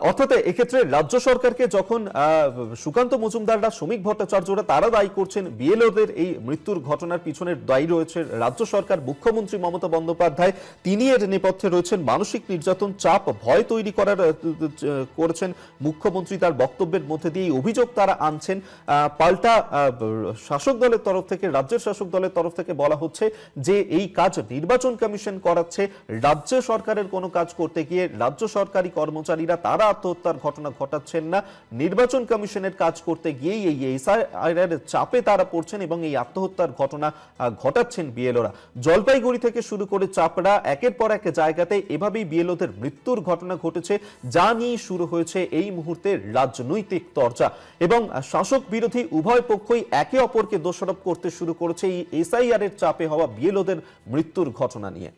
অর্থাৎ এক্ষেত্রে রাজ্য সরকারকে যখন সুকান্ত মজুমদাররা, শ্রমিক ভট্টাচার্যরা তারা দায়ী করছেন বিএলওদের এই মৃত্যুর ঘটনার পিছনে দায়ী রয়েছে রাজ্য সরকার, মুখ্যমন্ত্রী মমতা বন্দ্যোপাধ্যায় তিনি এর নেপথ্যে রয়েছেন, মানসিক নির্যাতন, চাপ, ভয় তৈরি করেছেন মুখ্যমন্ত্রী তার বক্তব্যের মধ্যে দিয়ে অভিযোগ তারা আনছেন। পাল্টা শাসক দলের তরফ থেকে, রাজ্যের শাসক দলের তরফ থেকে বলা হচ্ছে যে এই কাজ নির্বাচন কমিশন করাচ্ছে, রাজ্য সরকারের কোনো কাজ করতে গিয়ে রাজ্য সরকারি কর্মচারীরা তারা আত্মহত্যার ঘটনা ঘটাচ্ছেন না, নির্বাচন কমিশনের কাজ করতে গিয়েই এই এসআইআর চাপে তারা পড়ছেন এবং এই আত্মহত্যার ঘটনা ঘটাচ্ছেন বিএলওরা। জলপাইগুড়ি থেকে শুরু করে চাপড়া, একের পর এক জায়গাতে এভাবেই বিএলওদের মৃত্যুর ঘটনা ঘটেছে, যা নিয়ে শুরু হয়েছে এই মুহূর্তে রাজনৈতিক তরজা এবং শাসক বিরোধী উভয় পক্ষই একে অপরকে দোষারোপ করতে শুরু করেছে এই এসআইআর এর চাপে হওয়া বিএলওদের মৃত্যুর ঘটনা নিয়ে।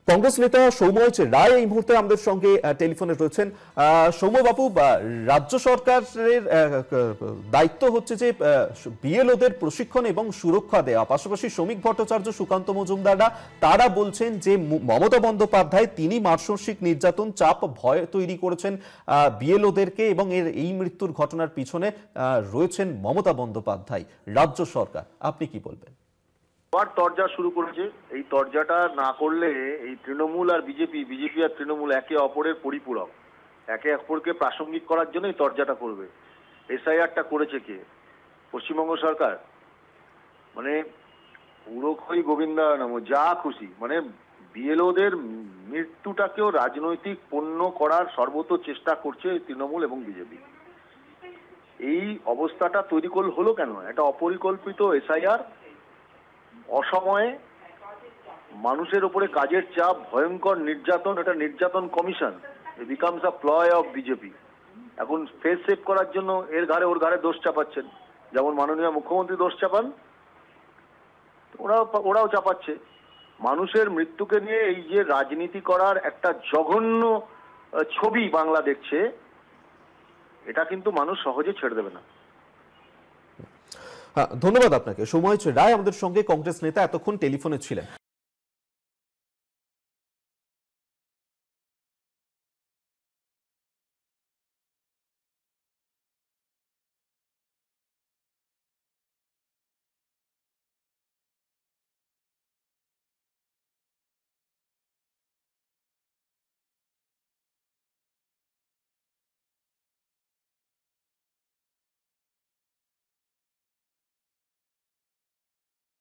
কংগ্রেস নেতা সৌম্য রায় এই মুহূর্তে আমাদের সঙ্গে টেলিফোনে রয়েছেন। সৌম্যবাবু, রাজ্য সরকারের দায়িত্ব হচ্ছে যে বিএলওদের প্রশিক্ষণ এবং সুরক্ষা দেওয়া, পাশাপাশি শ্রমিক ভট্টাচার্য, সুকান্ত মজুমদাররা তারা বলছেন যে মমতা বন্দ্যোপাধ্যায় তিনি মানসিক নির্যাতন, চাপ, ভয় তৈরি করেছেন বিএলওদেরকে এবং এই মৃত্যুর ঘটনার পিছনে রয়েছেন মমতা বন্দ্যোপাধ্যায়, রাজ্য সরকার। আপনি কি বলবেন? তরজা শুরু করেছে। এই তরজাটা না করলে এই তৃণমূল আর বিজেপি আর তৃণমূল একে অপরের পরিপূরক, একে অপরকে প্রাসঙ্গিক করার জন্য এই তরজাটা করবে। এসআইআরটা করেছে কে? পশ্চিমবঙ্গ সরকার। মানে উড়োখই গোবিন্দা নাম, যা খুশি, মানে বিএলওদের মৃত্যুটাকেও রাজনৈতিক পণ্য করার সর্বত চেষ্টা করছে তৃণমূল এবং বিজেপি। এই অবস্থাটা তৈরি হলো কেন? একটা অপরিকল্পিত এসআইআর, অসময়ে মানুষের উপরে কাজের চাপ, ভয়ঙ্কর নির্যাতন, এটা নির্যাতন commission becomes a প্লয় of BJP. এখন ফেস সেভ করার জন্য এর ঘাড়ে ওর ঘাড়ে দোষ চাপাচ্ছেন, যেমন মাননীয় মুখ্যমন্ত্রী দোষ চাপান, ওরাও চাপাচ্ছে। মানুষের মৃত্যুকে নিয়ে এই যে রাজনীতি করার একটা জঘন্য ছবি বাংলা দেখছে, এটা কিন্তু মানুষ সহজে ছেড়ে দেবে না। ধন্যবাদ আপনাকে। সৌম্য রায় আমাদের সঙ্গে, কংগ্রেস নেতা, এতক্ষণ টেলিফোনে ছিলেন।